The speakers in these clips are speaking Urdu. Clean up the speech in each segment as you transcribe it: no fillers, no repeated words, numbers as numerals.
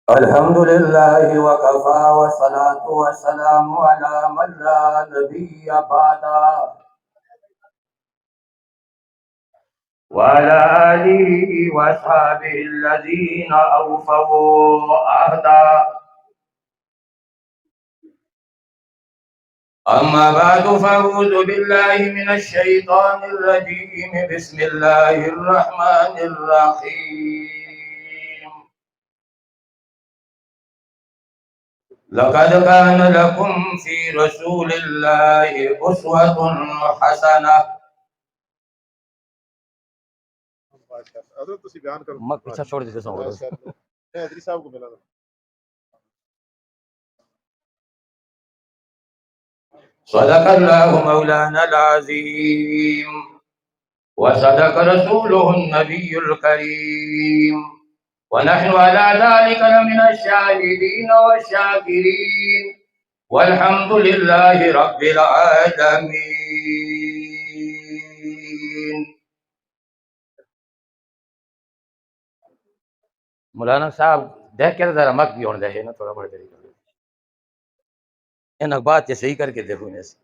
الحمد لله وكفى والصلاة والسلام على من لا نبي بعده وعلى آله وأصحابه الذين أوفوا عهدا. أما بعد فأعوذ بالله من الشيطان الرجيم. بسم الله الرحمن الرحيم. لقد كان لكم في رسول الله أسوة حسنة. میں پیچھا چھوڑ دیتے سو صدق الله مولانا العظيم وصدق رسوله النبي الكريم ونحن على ذلك لمن الشاهدين والشاكرين والحمد لله رب العالمين. مولانا صاحب دیکھ کے ذرا مک بھی ہونے دے نا تھوڑا بڑا طریقہ ان بات یہ صحیح کر کے دیکھو انہیں سے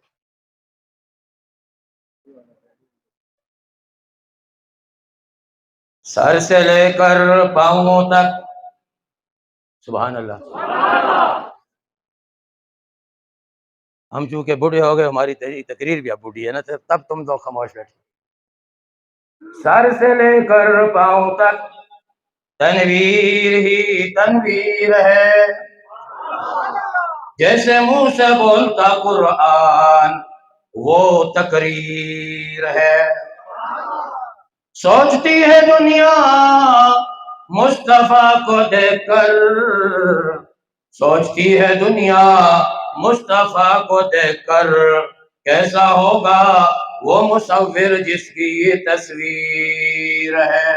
سر سے لے کر پاؤں تک. سبحان اللہ. ہم چونکہ بوڑھے ہو گئے ہماری تقریر بھی اب بوڑھی ہے نا تب تم دو خاموش بیٹھے. سر سے لے کر پاؤں تک تنویر ہی تنویر ہے. جیسے منہ سے بولتا قرآن وہ تقریر ہے. سوچتی ہے دنیا مصطفیٰ کو دیکھ کر، سوچتی ہے دنیا مصطفیٰ کو دیکھ کر کیسا ہوگا وہ مصور جس کی یہ تصویر ہے.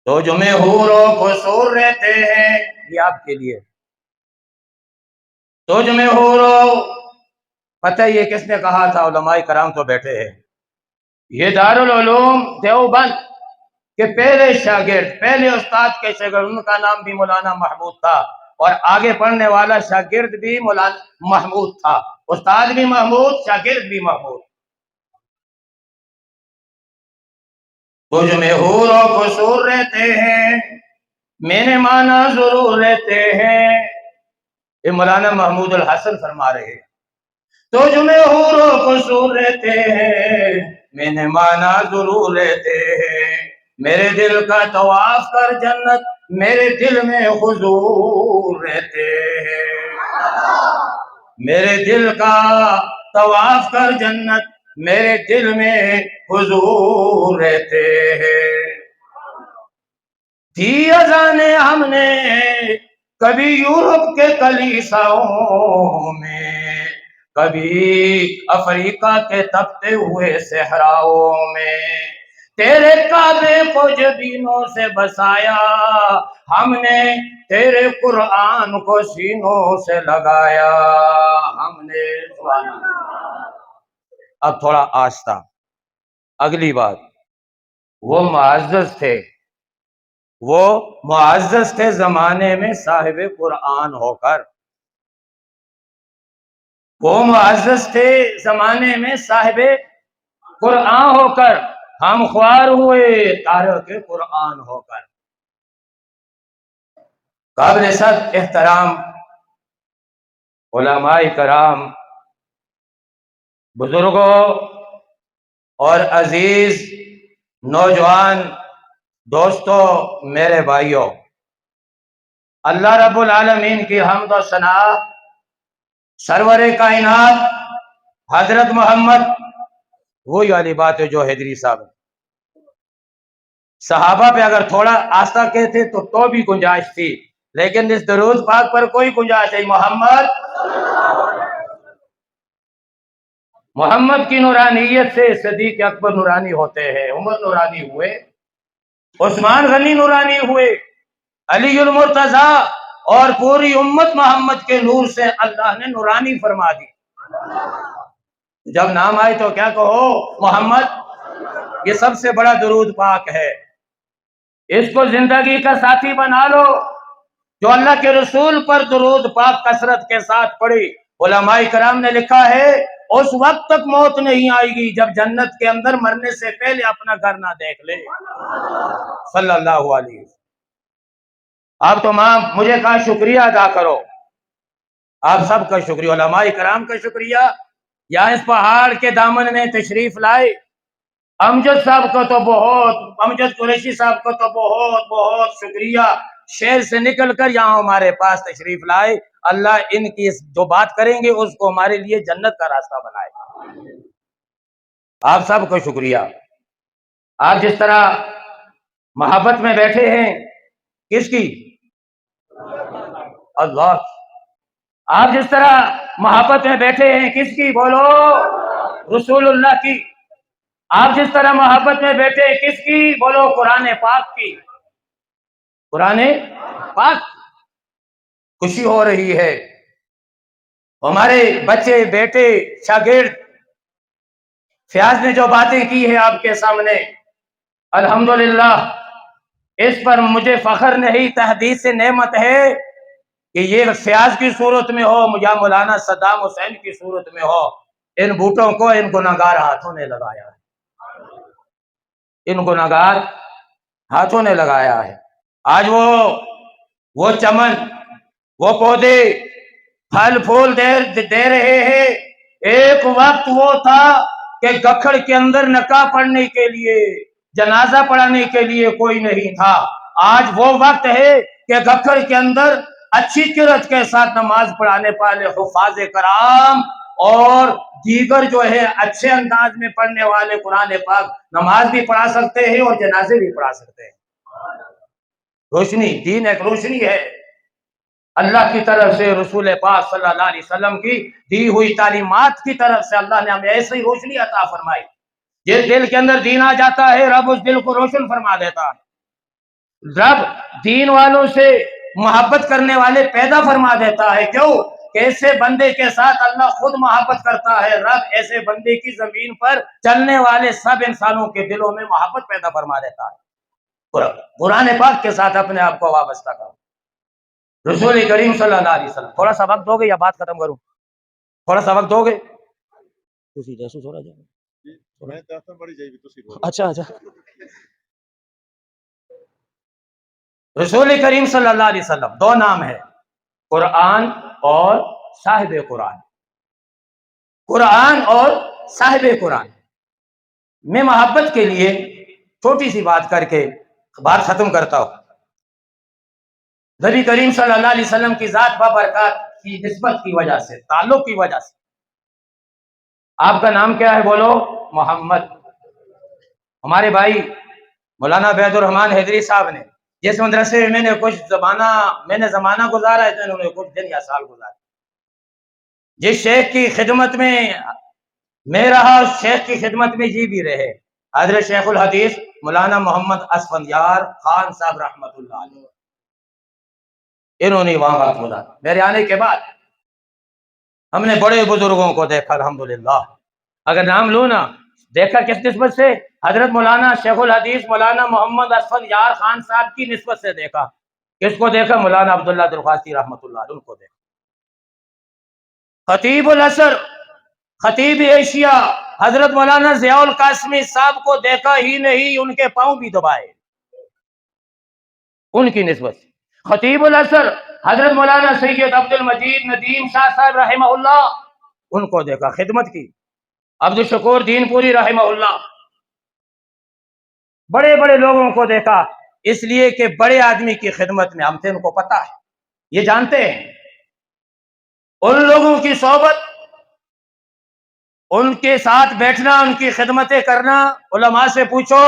تو جو میں حوروں کو سور رہتے ہیں یہ آپ کے لیے تو جو میں حوروں. پتہ یہ کس نے کہا تھا؟ علماء کرام تو بیٹھے ہیں. یہ دارالعلوم دیوبند کے پہلے شاگرد، پہلے استاد کے شاگرد، ان کا نام بھی مولانا محمود تھا اور آگے پڑھنے والا شاگرد بھی مولانا محمود تھا. استاد بھی محمود، شاگرد بھی محمود. تو جو میں حوروں کو سور رہتے ہیں میں نے مانا ضرور رہتے ہیں. یہ مولانا محمود الحسن فرما رہے ہیں. تو جو میں حوروں کو سور رہتے ہیں میں نے مانا ضرور رہتے ہیں. میرے دل کا طواف کر جنت میرے دل میں حضور رہتے ہیں. میرے دل کا طواف کر جنت میرے دل میں حضور رہتے ہیں. دی اذانیں ہم نے کبھی یورپ کے کلیساؤں میں، کبھی افریقہ کے تپتے ہوئے صحراؤں میں. تیرے کعبے کو جبینوں سے بسایا ہم نے، تیرے قرآن کو سینوں سے لگایا ہم نے. اب تھوڑا آہستہ. اگلی بات، وہ معزز تھے زمانے میں صاحب قرآن ہو کر. وہ معزز تھے زمانے میں صاحب قرآن ہو کر، ہم خوار ہوئے تارک قرآن ہو کر. قابل صد احترام علماء کرام، بزرگوں اور عزیز نوجوان دوستوں، میرے بھائیوں، اللہ رب العالمین کی حمد و ثنا سرور کائنات حضرت محمد. وہی والی بات ہے جو حیدری صاحب صحابہ پہ اگر تھوڑا آستہ کہتے تو بھی گنجائش تھی، لیکن اس درود پاک پر کوئی گنجائش نہیں. محمد کی نورانیت سے صدیق اکبر نورانی ہوتے ہیں، عمر نورانی ہوئے، عثمان غنی نورانی ہوئے، علی المرتضیٰ، اور پوری امت محمد کے نور سے اللہ نے نورانی فرما دی. جب نام آئے تو کیا کہو؟ محمد. یہ سب سے بڑا درود پاک ہے. اس کو زندگی کا ساتھی بنا لو، جو اللہ کے رسول پر درود پاک کثرت کے ساتھ پڑھی۔ علماء کرام نے لکھا ہے اس وقت تک موت نہیں آئے گی جب جنت کے اندر مرنے سے پہلے اپنا گھر نہ دیکھ لے، صلی اللہ علیہ وسلم۔ آپ تو ماں مجھے کہا شکریہ ادا کرو، آپ سب کا شکریہ، علماء کرام کا شکریہ، یا اس پہاڑ کے دامن میں تشریف لائے۔ امجد صاحب کو تو بہت، امجد قریشی صاحب کو تو بہت بہت شکریہ، شہر سے نکل کر یہاں ہمارے پاس تشریف لائے۔ اللہ ان کی جو بات کریں گے اس کو ہمارے لیے جنت کا راستہ بنائے۔ آپ سب کو شکریہ۔ آپ جس طرح محبت میں بیٹھے ہیں، کس کی؟ اللہ۔ آپ جس طرح محبت میں بیٹھے ہیں، کس کی؟ بولو، رسول اللہ کی۔ آپ جس طرح محبت میں بیٹھے ہیں، کس کی؟ بولو، قرآن پاک کی۔ قرآن پاک خوشی ہو رہی ہے، ہمارے بچے، بیٹے، شاگرد فیاض نے جو باتیں کی ہیں آپ کے سامنے، الحمدللہ اس پر مجھے فخر نہیں، تحدیث سے نعمت ہے کہ یہ فیاض کی صورت میں ہو یا مولانا صدام حسین کی صورت میں ہو، ان بوٹوں کو ان گناہگار ہاتھوں نے لگایا ہے، ان گناہگار ہاتھوں نے لگایا ہے۔ آج وہ چمن، وہ پودے پھل پھول دے رہے ہیں۔ ایک وقت وہ تھا کہ گکھڑ کے اندر نکاح پڑھنے کے لیے، جنازہ پڑھانے کے لیے کوئی نہیں تھا۔ آج وہ وقت ہے کہ گکھڑ کے اندر اچھی قرت کے ساتھ نماز پڑھانے والے حفاظ کرام اور دیگر جو ہے اچھے انداز میں پڑھنے والے قرآن پاک نماز بھی پڑھا سکتے ہیں اور جنازے بھی پڑھا سکتے ہیں۔ روشنی، دین ایک روشنی ہے، اللہ کی طرف سے، رسول پاک صلی اللہ علیہ وسلم کی دی ہوئی تعلیمات کی طرف سے اللہ نے ہمیں ایسی روشنی عطا فرمائی۔ جس دل کے اندر دین آ جاتا ہے، رب اس دل کو روشن فرما دیتا ہے۔ رب دین والوں سے محبت کرنے والے پیدا فرما دیتا ہے۔ کیوں کہ ایسے بندے کے ساتھ اللہ خود محبت کرتا ہے۔ رب ایسے بندے کی زمین پر چلنے والے سب انسانوں کے دلوں میں محبت پیدا فرما دیتا ہے۔ قرآن پاک کے ساتھ اپنے آپ کو وابستہ کرو، رسول کریم صلی اللہ علیہ وسلم۔ تھوڑا سا وقت دو گے یا بات ختم کروں؟ تھوڑا سا وقت دو گے؟ اچھا اچھا، رسول کریم صلی اللہ علیہ وسلم دو نام ہے، قرآن اور صاحب قرآن۔ قرآن اور صاحب قرآن۔ میں محبت کے لیے چھوٹی سی بات کر کے بات ختم کرتا ہوں۔ نبی کریم صلی اللہ علیہ وسلم کی ذات بابرکات کی نسبت کی وجہ سے، تعلق کی وجہ سے، آپ کا نام کیا ہے؟ بولو، محمد۔ ہمارے بھائی مولانا عبید الرحمان حیدری صاحب نے جس مدرسے میں میں نے زمانہ گزارا ہے، انہوں نے کچھ دن یا سال گزارا، جس شیخ کی خدمت میں میں رہا، اس شیخ کی خدمت میں جی بھی رہے، حضرت شیخ الحدیث مولانا محمد اسفندیار خان صاحب رحمت اللہ علیہ۔ انہوں نے وہاں وقت گزارا۔ میرے آنے کے بعد ہم نے بڑے بزرگوں کو دیکھا، الحمدللہ۔ اگر نام لوں نا، دیکھا کس نسبت سے؟ حضرت مولانا شیخ الحدیث مولانا محمد اسفندیار خان صاحب کی نسبت سے دیکھا۔ کس کو دیکھا؟ مولانا عبداللہ درخواستی رحمت اللہ علیہ، ان کو دیکھا۔ خطیب العصر، خطیب ایشیا حضرت مولانا ضیاء القاسمی صاحب کو دیکھا ہی نہیں، ان کے پاؤں بھی دبائے ان کی نسبت سے۔ خطیب العصر حضرت مولانا سید عبد المجید ندیم شاہ صاحب رحمہ اللہ، ان کو دیکھا، خدمت کی۔ عبد الشکور دین پوری رحمہ اللہ، بڑے بڑے لوگوں کو دیکھا، اس لیے کہ بڑے آدمی کی خدمت میں ہم تھے، ان کو پتہ ہے، یہ جانتے ہیں۔ ان لوگوں کی صحبت، ان کے ساتھ بیٹھنا، ان کی خدمتیں کرنا، علماء سے پوچھو،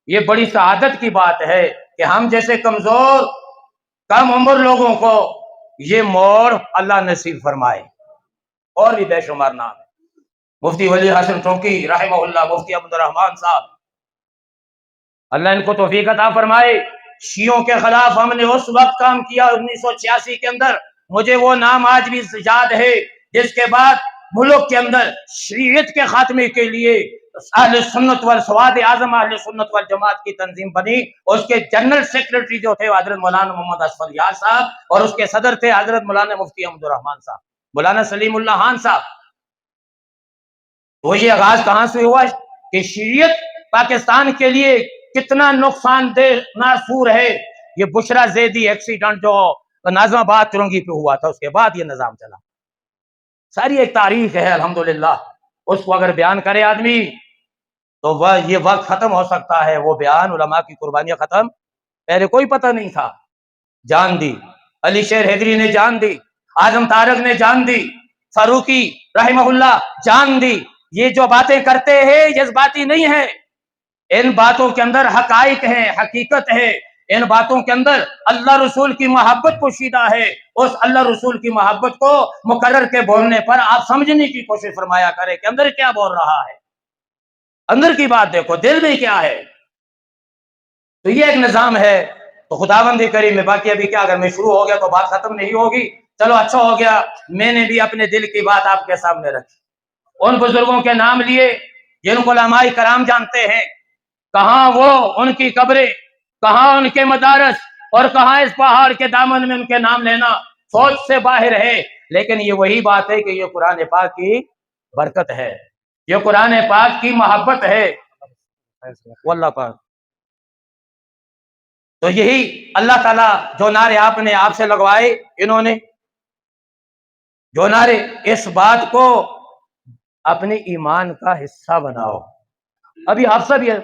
یہ بڑی سعادت کی بات ہے کہ ہم جیسے کمزور کم عمر لوگوں کو یہ موڑ اللہ نصیب فرمائے۔ اور بھی بے شمار نام ہے، مفتی ولی حسن چونکی رحمہ اللہ، مفتی عبد الرحمان صاحب، اللہ ان کو توفیق عطا فرمائے۔ شیعوں کے خلاف ہم نے اس وقت کام کیا 1986 کے اندر، مجھے وہ نام آج بھی یاد ہے، جس کے بعد ملک کے اندر شریعت کے خاتمے کے لیے اہل سنت والسواد اعظم اہل سنت والجماعت کی تنظیم بنی، اور اس کے جنرل سیکرٹری جو تھے حضرت مولانا محمد اسفل یار صاحب، اور اس کے صدر تھے حضرت مولانا مفتی احمد الرحمان صاحب، مولانا سلیم اللہ خان صاحب۔ تو یہ آغاز کہاں سے ہوا کہ شریعت پاکستان کے لیے کتنا نقصان دہ ناسور ہے۔ یہ بشرا زیدی ایکسیڈنٹ جو ناظم آباد چرنگی پہ ہوا تھا، اس کے بعد یہ نظام چلا، ساری ایک تاریخ ہے الحمدللہ۔ اس کو اگر بیان کرے آدمی تو وہ یہ وقت ختم ہو سکتا ہے، وہ بیان علماء کی قربانیاں ختم، پہلے کوئی پتہ نہیں تھا، جان دی، علی شیر حیدری نے جان دی، اعظم طارق نے جان دی، فاروقی رحمہ اللہ جان دی۔ یہ جو باتیں کرتے ہیں جذباتی نہیں ہے، ان باتوں کے اندر حقائق ہیں، حقیقت ہے، ان باتوں کے اندر اللہ رسول کی محبت پوشیدہ ہے۔ اس اللہ رسول کی محبت کو مقرر کے بولنے پر آپ سمجھنے کی کوشش فرمایا کریں کہ اندر کیا بول رہا ہے، اندر کی بات دیکھو، دل میں کیا ہے۔ تو یہ ایک نظام ہے۔ تو خداوند کریم میں باقی ابھی کیا، اگر میں شروع ہو گیا تو بات ختم نہیں ہوگی۔ چلو اچھا ہو گیا، میں نے بھی اپنے دل کی بات آپ کے سامنے رکھی، ان بزرگوں کے نام لیے جن کو علماء کرام جانتے ہیں، کہاں وہ ان کی قبریں، کہاں ان کے مدارس، اور کہاں اس پہاڑ کے دامن میں ان کے نام لینا سوچ سے باہر ہے۔ لیکن یہ وہی بات ہے کہ یہ قرآن پاک کی برکت ہے، یہ قرآن پاک کی محبت ہے، واللہ پاک۔ تو یہی اللہ تعالیٰ جو نعرے آپ نے آپ سے لگوائے، انہوں نے جو نعرے، اس بات کو اپنے ایمان کا حصہ بناؤ۔ ابھی آپ سب یہ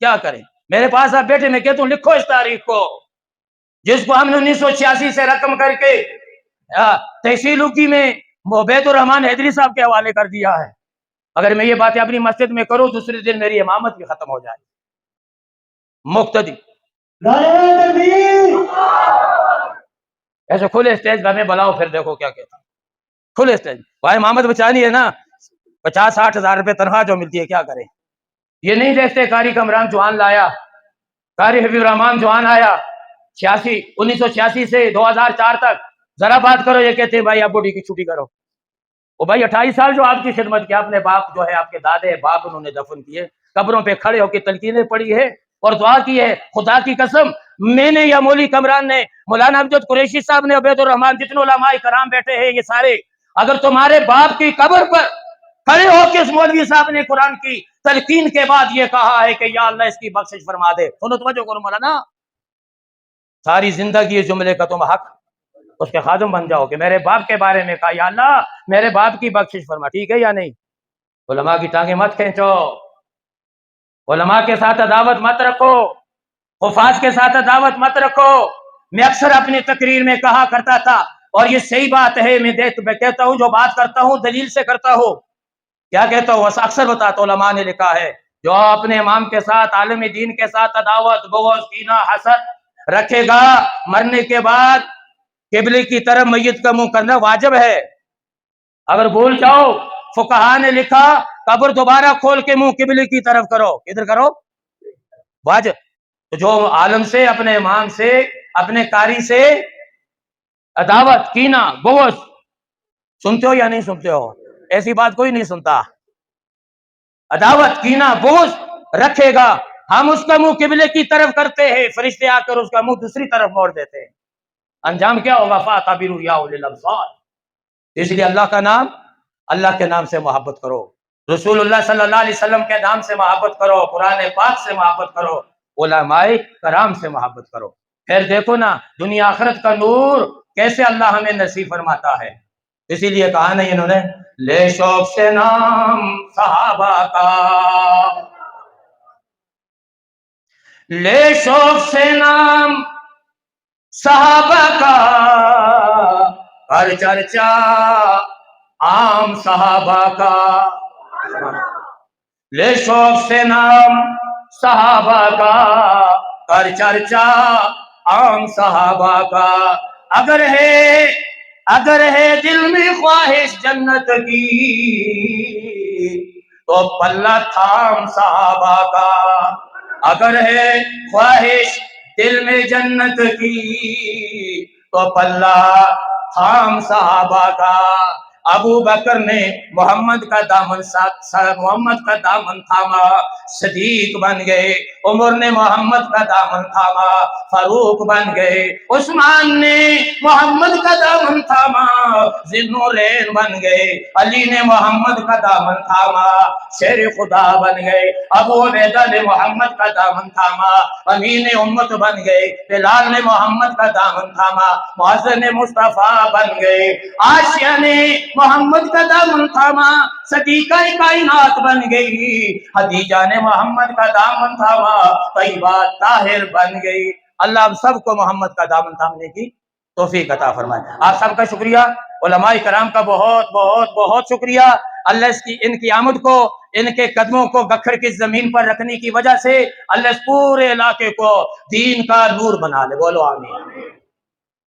کیا کریں، میرے پاس آپ بیٹھے، میں کہتا ہوں لکھو اس تاریخ کو، جس کو ہم نے 1986 سے رقم کر کے تحصیل اکی میں عبید الرحمان حیدری صاحب کے حوالے کر دیا ہے۔ اگر میں یہ باتیں اپنی مسجد میں کروں، دوسرے دن میری امامت بھی ختم ہو جائے۔ مقتدی ایسے کھلے اسٹیج پہ ہمیں بلاؤ، پھر دیکھو کیا کہتا، کھلے اسٹیج۔ بھائی امامت بچانی ہے نا، 50-60 ہزار روپے تنخواہ جو ملتی ہے، کیا کریں؟ یہ نہیں دیکھتے قاری کمران چوہان لایا، قاری حبیب الرحمان چوہان آیا 1986 سے 2004 تک، ذرا بات کرو، یہ کہتے ہیں بھائی آپ بوڈی کی چھٹی کرو۔ وہ بھائی 28 سال جو آپ کی خدمت کی، اپنے باپ جو ہے، آپ کے دادے باپ انہوں نے دفن کیے، قبروں پہ کھڑے ہو کے تلقینیں پڑھی ہے اور دعا کی ہے۔ خدا کی قسم، میں نے یا مولوی کمران نے، مولانا امجد قریشی صاحب نے، عبید الرحمان، جتنے علماء کرام بیٹھے ہیں یہ سارے، اگر تمہارے باپ کی قبر پر کھڑے ہو کے اس مولوی صاحب نے قرآن کی تلقین کے بعد یہ کہا ہے کہ یا اللہ اس کی بخشش فرما دے، سنو توجہ کرو مولانا، ساری زندگی اس جملے کا تم حق اس کے خادم بن جاؤ کہ میرے باپ کے بارے میں کہا یا اللہ میرے باپ کی بخشش فرما، ٹھیک ہے یا نہیں؟ علماء کی ٹانگیں مت کھینچو، علماء کے ساتھ عداوت مت رکھو، حفاظ کے ساتھ عداوت مت رکھو۔ میں اکثر اپنی تقریر میں کہا کرتا تھا، اور یہ صحیح بات ہے، میں کہتا ہوں جو بات کرتا ہوں دلیل سے کرتا ہوں۔ کیا کہتا ہوں؟ اکثر بتاتا ہوں، علماء نے لکھا ہے جو اپنے امام کے ساتھ، عالم دین کے ساتھ عداوت، بغض، کینہ، حسد رکھے گا، مرنے کے بعد قبلے کی طرف میت کا منہ کرنا واجب ہے۔ اگر بھول جاؤ، فقہا نے لکھا قبر دوبارہ کھول کے منہ قبلے کی طرف کرو، ادھر کرو، واجب۔ تو جو عالم سے، اپنے امام سے، اپنے قاری سے عداوت، کینہ، بغض، سنتے ہو یا نہیں سنتے ہو؟ ایسی بات کوئی نہیں سنتا۔ عداوت، کینہ، بغض رکھے گا، ہم اس کا منہ قبلے کی طرف کرتے ہیں، فرشتے آ کر اس کا منہ دوسری طرف موڑ دیتے ہیں، انجام کیا ہوگا؟ فَاعْتَبِرُوا يَا أُولِي الْأَبْصَارِ۔ اس لیے اللہ کے نام سے محبت کرو، رسول اللہ صلی اللہ علیہ وسلم کے نام سے محبت کرو، قرآن پاک سے محبت کرو، علماء کرام سے محبت کرو۔ پھر دیکھو نا دنیا آخرت کا نور کیسے اللہ ہمیں نصیب فرماتا ہے۔ اسی لیے کہا نہیں انہوں نے، لے شوق سے نام صحابہ کا، لے شوق سے نام صحابہ کا، ہر چرچا عام صحابہ کا، لے شوق سے نام صحابہ کا، ہر چرچا عام صحابہ کا، اگر ہے دل میں خواہش جنت کی تو پلہ تھام صحابہ کا، اگر ہے خواہش دل میں جنت کی تو پلہ تھام صحابہ کا، ابو بکر نے محمد کا دامن محمد کا دامن تھاما، صدیق بن گئے۔ عمر نے محمد کا دامن تھاما، فاروق بن گئے۔ عثمان نے محمد کا دامن تھاما، ذی النورین بن گئے۔ علی نے محمد کا دامن تھاما، شیر خدا بن گئے۔ ابو عبیدہ نے محمد کا دامن تھاما، امین امت بن گئے۔ بلال نے محمد کا دامن تھاما، معاذ نے مصطفیٰ بن گئے۔ عائشہ نے محمد کا دامن تھاما، صدیقہ کائنات بن گئی۔ خدیجہ نے محمد کا دامن تھاما، طیبہ طاہر بن گئی۔ اللہ ہم سب کو محمد کا دامن تھامنے کی توفیق عطا فرمائے۔ آپ سب کا شکریہ، علماء کرام کا بہت بہت بہت شکریہ۔ اللہ ان کی آمد کو، ان کے قدموں کو گکھڑ کی زمین پر رکھنے کی وجہ سے اللہ اس پورے علاقے کو دین کا نور بنا لے، بولو آمین۔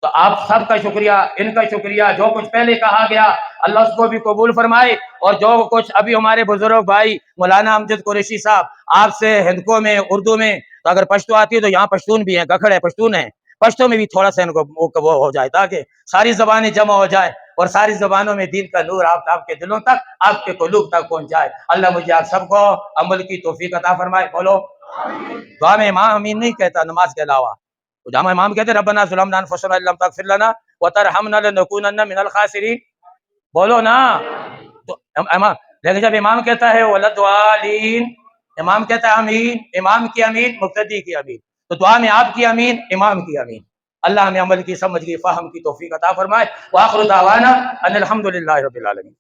تو آپ سب کا شکریہ، ان کا شکریہ، جو کچھ پہلے کہا گیا اللہ اس کو بھی قبول فرمائے، اور جو کچھ ابھی ہمارے بزرگ بھائی مولانا امجد قریشی صاحب آپ سے ہندکوں میں، اردو میں، تو اگر پشتو آتی ہے تو یہاں پشتون بھی ہیں، گکھڑ ہے، پشتون ہیں، پشتو میں بھی تھوڑا سا ان کو وہ ہو جائے تاکہ ساری زبانیں جمع ہو جائے اور ساری زبانوں میں دین کا نور آپ کے دلوں تک، آپ کے قلوب تک پہنچ جائے۔ اللہ مجھے آپ سب کو عمل کی توفیق عطا فرمائے، بولو دعا میں امام امین نہیں کہتا نماز کے علاوہ، جہاں امام کہتے ہیں ربنا ظلمنا انفسنا ان لم تغفر لنا وترحمنا لنکونن من الخاسرین، بولو نا۔ تو امام، لیکن جب امام کہتا ہے ولدوالین، امام کہتا ہے امین، امام کی امین، مقتدی کی امین، تو دعا میں آپ کی امین، امام کی امین۔ اللہ ہمیں عمل کی، سمجھ کی، فہم کی توفیق عطا فرمائے۔ وآخر دعوانا ان الحمدللہ رب العالمین۔